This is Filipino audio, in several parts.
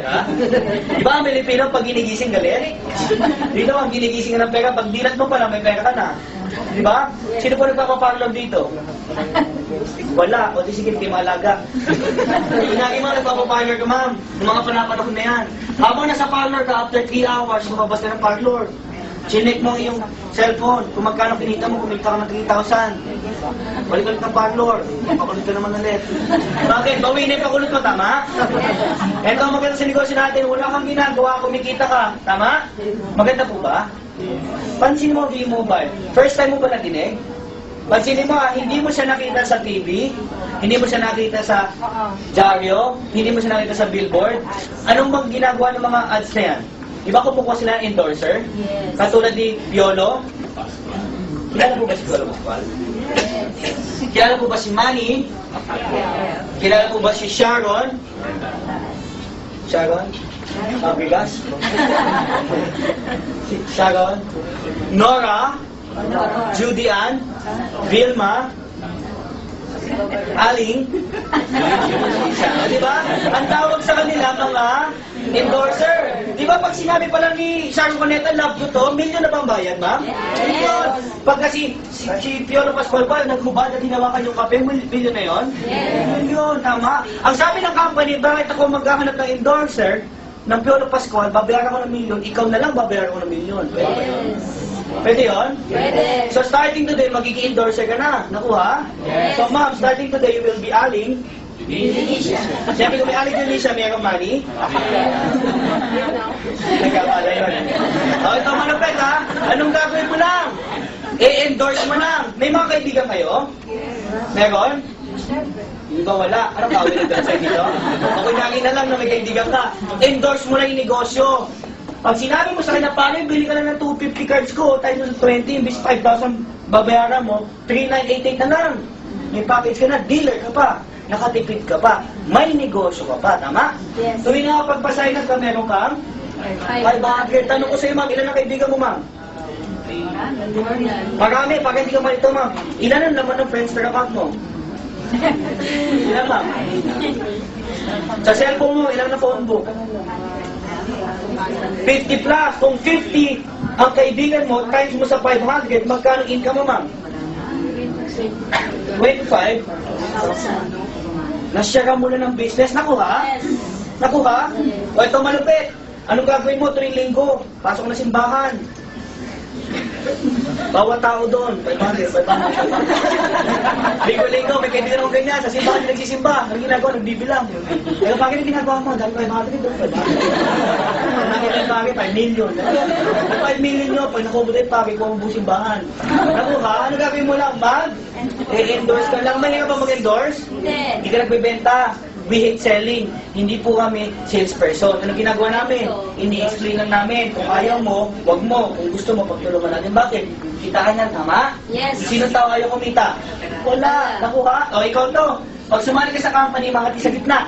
Ha? Di ba ang Pilipino pag ginigising galit? Dito ang ginigising ka ng pera, pag dilat mo pala may pera ka na. Di ba? Sino po nagpapaparlor dito? Wala. O di sige, hindi malaga. Inagi mo nagpapaparlor ka, ma'am. Yung mga panapanahon na yan. Habang nasa parlor ka, after 3 hours, lumabas ka ng parlor. Chinek mo yung cellphone. Kung magkano kinita mo, kumita ka ng 3,000. Balik-balik ng parlor. Pakulot ka naman ulit. Bakit? Bawi na yung pakulot mo, tama? Ito ang maganda sa negosyo natin. Wala kang ginagawa, kumikita ka. Tama? Maganda po ba? Pansinin mo yung mobile. First time mo ba natinig? Pansinin mo, hindi mo siya nakita sa TV, hindi mo siya nakita sa dyaryo, hindi mo siya nakita sa billboard. Anong bang ginagawa ng mga ads na yan? Diba kumukuha sila ng endorser? Yes. Katulad ni Piolo? Kilala po ba si Piolo Pascual? Yes. Kilala po ba si Manny? Yeah. Kilala po ba si Sharon? Sharon? Bigas? Sharon? Nora? Judy Ann? Vilma? Aling? Di ba? Ang tawag sa kanila mga endorser. Di ba pag sinabi pa lang ni Sharon Cuneta, love ko to, million na bang bayad, ma'am? Million. Pag kasi si Piolo Pascual pa, naghubad at hinawakan yung kape, million na yun? Million, tama. Ang sabi ng company, bakit ako maghahanap ng endorser ng Piolo Pascual, babayaran ko ng million, ikaw na lang babayaran ko ng million. Pwede ba yun? Pwede yun? Pwede. So starting today, magiging endorser ka na. Nakuha? Yes. So ma'am, starting today, you will be aling. Siyempre kung may aling yun, Lisa, mayroong money. Nagkakala yun. O, ito manapet ha. Anong gagawin mo lang? I-endorse mo lang. May mga kaibigan kayo? Meron? Hindi ba wala? Anong gawin ng website dito? Ako naging na lang na may kaibigan ka. Endorse mo lang yung negosyo. Pag sinabi mo sa kanya, paano bili ka lang ng 250 cards ko, tayo sa 20, imbis 5,000 babayaran mo, 3,988 na lang. May package ka na, dealer ka pa, nakatipid ka pa, may negosyo ka pa, tama? Yes. Tuwing nga pagpasign ka, meron kang 500. Tanong ko sa'yo, ma'am, ilan ang kaibigan mo, ma'am? Marami, pag hindi ka malito, ma'am. Ilan ang laman ng Friendster account mo? Ilan, ma'am? Sa cellphone mo, ilan na phone book? 50 plus. Kung 50 ang kaibigan mo, times mo sa 500, magkano income mo, ma'am? 25. Nasyara mo na ng business. Nakuha? Nakuha? O ito malupit. Anong gagawin mo tuwing linggo? Pasok na simbahan. Bawat tao doon, 500. Linggo-linggo, may kaibigan akong ganyan. Sa simbahan yung nagsisimba. Ang ginagawa, nagbibilang. Pero bakit yung ginagawa mo? Dahil 500 doon, 500. Nakita yung pake, 5 million. 5 million nyo, pag nakubuta yung pake, kung ang simbahan. Nakuha, ano gagawin mo lang? I-endorse ka lang. Mahirap ba mag-endorse? Hindi ka nagbibenta. We hate selling. Hindi po kami salesperson. Ano ginagawa namin? Ini-explain lang namin. Kung ayaw mo, wag mo. Kung gusto mo, pagtulungan natin. Bakit? Kitaan yan, tama? Yes. Sino tao ayaw kumita? Wala. Nakuha? O, ikaw to. Pag sumali ka sa company, mga sa gitna.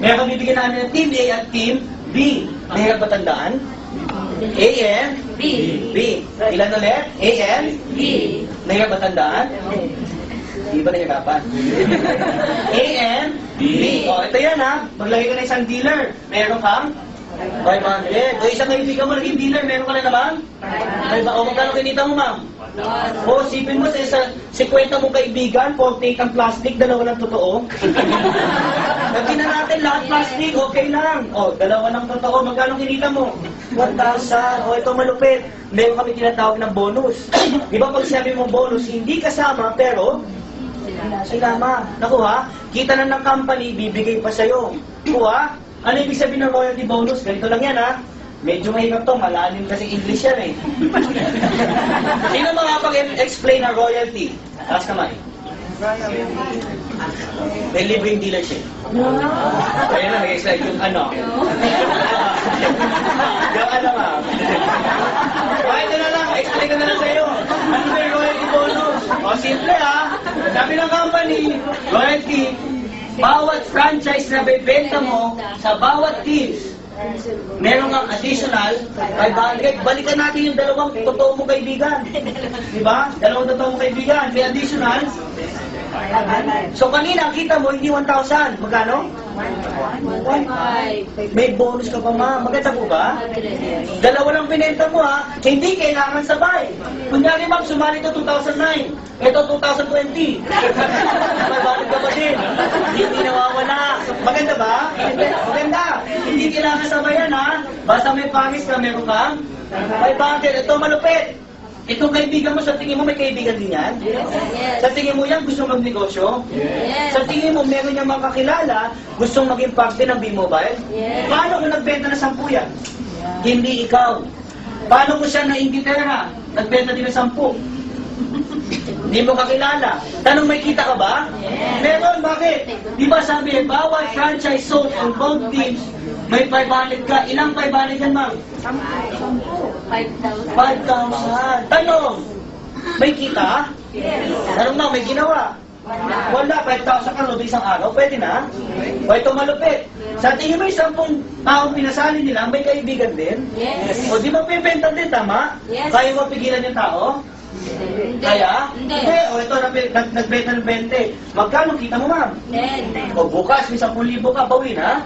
Meron kang bibigyan namin ng Team A at Team B. Mahirap ba tandaan? A and B. Ilan ulit? A and B. Mahirap ba tandaan? Di ba nahirapan? A and B. O, ito yan ha. Maglagay ka na isang dealer. Meron kang 500. O, isang kaibigan mo naging dealer. Meron ka na naman? O, magkano kinita mo, ma'am? O, sipin mo sa 50 mong kaibigan, 48 ang plastic, dalawa lang totoo. Lagyan na natin lahat plastic, okay lang. O, dalawa lang totoo. Magkano kinita mo? 1,000. O, ito malupit. Meron kami tinatawag ng bonus. Di ba pag sinabi mo bonus, hindi kasama, pero sinama. Nakuha? Kita na ng company, bibigay pa sa'yo. Kuha? Ano ibig sabihin ng royalty bonus? Ganito lang yan, ha? Medyo mahirap to, malalim kasi English yan, eh. Sino makapag-explain ng royalty? Taas kamay. May libreng dealership. Kaya na, nag-explain yung ano. Yung ano, ma'am. Ito na lang, explain ko na lang sa'yo. Ano ba yung royalty bonus? O, simple ha. Sabi ng company, royalty, bawat franchise na bebenta mo sa bawat teams, meron ang additional 500. Balikan natin yung dalawang totoo mong kaibigan. Diba? Dalawang totoo mong kaibigan. May additional. So kanina, kita mo, hindi 1,000. Magkano? May bonus ka pa, ma'am. Maganda po ba? Dalawa lang pinenta mo, ha? Hindi kailangan sabay. Kunyari, ma'am, sumali ito 2009. Ito 2020. Mabalik ka pa din. Hindi nawawala. Maganda ba? Maganda. Hindi kailangan sabayan, ha? Basta may pangis ka, meron kang 500. Ito malupit. Itong kaibigan mo, sa tingin mo may kaibigan din yan? Sa tingin mo yan, gusto magnegosyo? Sa tingin mo, meron niyang makakilala, gustong maging parte ng B-Mobile? Paano kung nagbenta na 10 yan? Hindi ikaw. Paano kung siya na Inglaterra? Nagbenta din na 10. Hindi mo kakilala. Tanong, may kita ka ba? Meron, bakit? Di ba sabi, bawat franchise sold on both teams, may 500 ka. Ilang 500 yan, ma'am? 5,000. Tanong, may kita? Tanong na, may ginawa? Wala, 5,000 ka loob isang araw, pwede na? O ito malupit. Sa tingin mo, 10 taong pinasali nila, may kaibigan din? O di ba pipenta din, tama? Kaya mo pigilan yung tao? Kaya? Hindi. O ito, nagbenta ng 20. Magkano kita mo, ma'am? O bukas, may 10,000 ka, bawi na?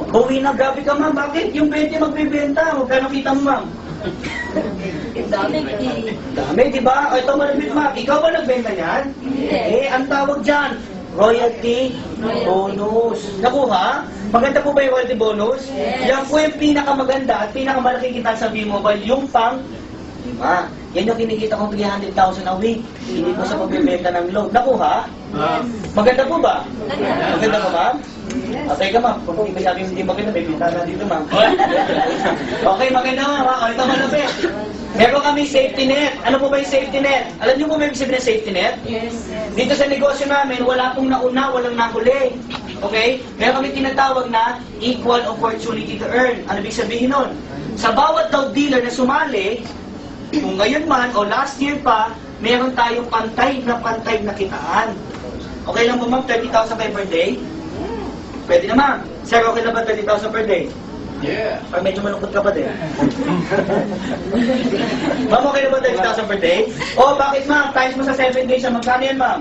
Bawi na, grabe ka, ma'am. Bakit? Yung 20 magbibenta. Magkano kita mo, ma'am? Dami, di ba? O ito malapit, ma'am. Ikaw ba nagbenta niyan? Ang tawag dyan, royalty bonus. Nakuha? Maganda po ba yung royalty bonus? Yan po yung pinakamaganda at pinakamalaki kita sa B-Mobile. Yung pang yan yung kinikita kong 300,000 a week. Hindi po sa pagbibenta ng loan. Nakuha? Maganda po ba? Maganda po, ma'am? Okay ka, ma'am. Kung hindi masyadong hindi maganda, may pinta na dito, ma'am. Okay, maganda, ma'am. O, ito malapit. Meron kami safety net. Ano po ba yung safety net? Alam niyo po may ibig sabihin ng safety net? Dito sa negosyo namin, wala pong nauna, walang nahuli. Okay? Meron kami tinatawag na equal opportunity to earn. Ano ibig sabihin nun? Sa bawat daw dealer na sumali, kung ngayon man o last year pa, meron tayong pantay na kitaan. Okay lang po, ma'am? 30,000 kayo per day? Pwede na, ma'am. Sir, okay na ba 30,000 per day? Yeah. Or medyo malungkot ka pa din? Ma'am, okay na ba 30,000 per day? O, bakit, ma'am? Times mo sa 7 days, magkano yan, ma'am?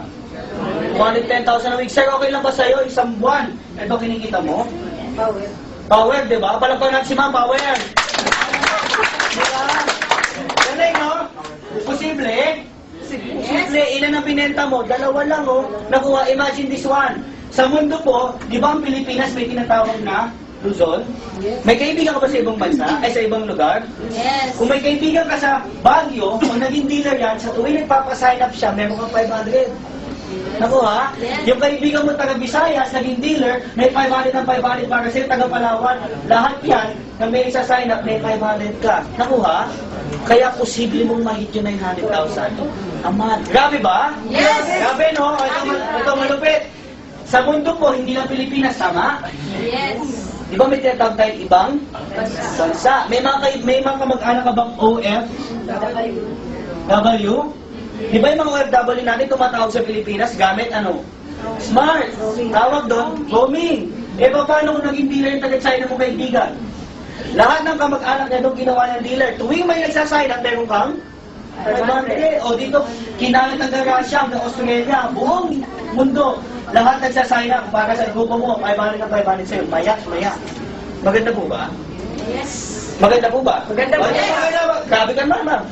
110,000 a week. Sir, okay lang ba sa'yo? Isang buwan. Ito kinikita mo? Power, di ba? Palagpan natin si ma'am, power. Diba? Galing, no? Posible? Posible. Ilan ang pinenta mo? Dalawa lang, oh. Nakuha, imagine this one. Sa mundo po, di ba ang Pilipinas may tinatawag na Luzon? May kaibigan ka ba sa ibang bansa? Ay, sa ibang lugar? Kung may kaibigan ka sa Baguio, kung naging dealer yan, sa tuwing nagpapasign up siya, meron kang 500. Nakuha? Yung kaibigan mo taga Visayas, naging dealer, may 500 ng 500 para sa'yo, taga Palawan. Lahat yan, na may isa sign up, may 500 ka. Nakuha? Kaya posible mong mahit yung 900,000. Aman. Grabe ba? Yes! Grabe, no? Ito malupit. Sa mundo po, hindi lang Pilipinas, tama? Di ba may tinatawag tayong ibang bansa? May mga kamag-anak ka bang OF? W? Di ba yung mga OFW natin tumatawag sa Pilipinas gamit ano? Smart. Tawag doon, roaming. Eh, paano kung naging dealer yung taga-China mo kaibigan? Lahat ng kamag-anak na doon ginawa ng dealer. Tuwing may nagsasign up, meron kang 500. O dito, kinalit ng Russia, ng Australia, buong mundo. Lahat nagsasign up para sa grupo mo, 500 na 500 sa'yo. Maya. Maganda po ba? Maganda po ba? Maganda po. Grabe ka naman, ma'am.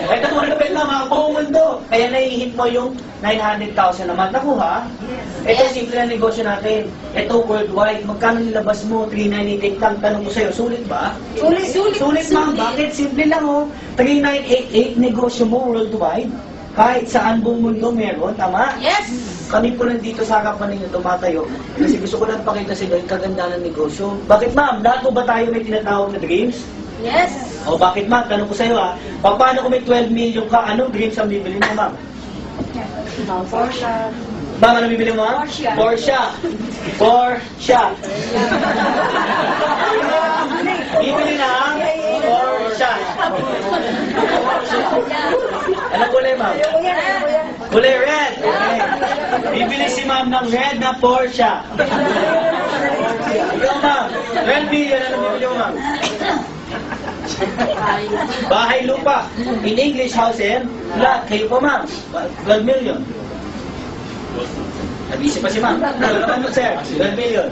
Ito po na mga buong mundo. Kaya naihit mo yung 900,000 naman. Nakuha? Ito simple na negosyo natin. Ito worldwide. Magkano nilabas mo? 398 lang. Tanong ko sa'yo, sulit ba? Sulit, ma'am. Bakit? Simple lang, oh. 3988 negosyo mo worldwide. Kahit saan buong mundo meron, tama? Kami po nandito sa harapan ninyo tumatayo kasi gusto ko lang pakita sila yung kagandahan ng negosyo. Bakit, ma'am? Lahat po ba tayo may tinatawag na dreams? O bakit, ma'am? Tanong ko sa'yo, ha? Paano kung may 12 million ka, anong dreams ang bibili mo, ma'am? Porsche. Ma'am, ano bibili mo, ma'am? Porsche. Bibili na ang Porsche. Anong kulay, ma'am? Kulay red. Okay. Bibili si ma'am ng red na Porsche. Ikaw, ma'am. 12 million. Ano bibili mo, ma'am? Bahay lupa. In English, house and lot. Kayo po, ma'am. 12 million. Nabisi pa si ma'am. Ano naman mo, sir? 12 million.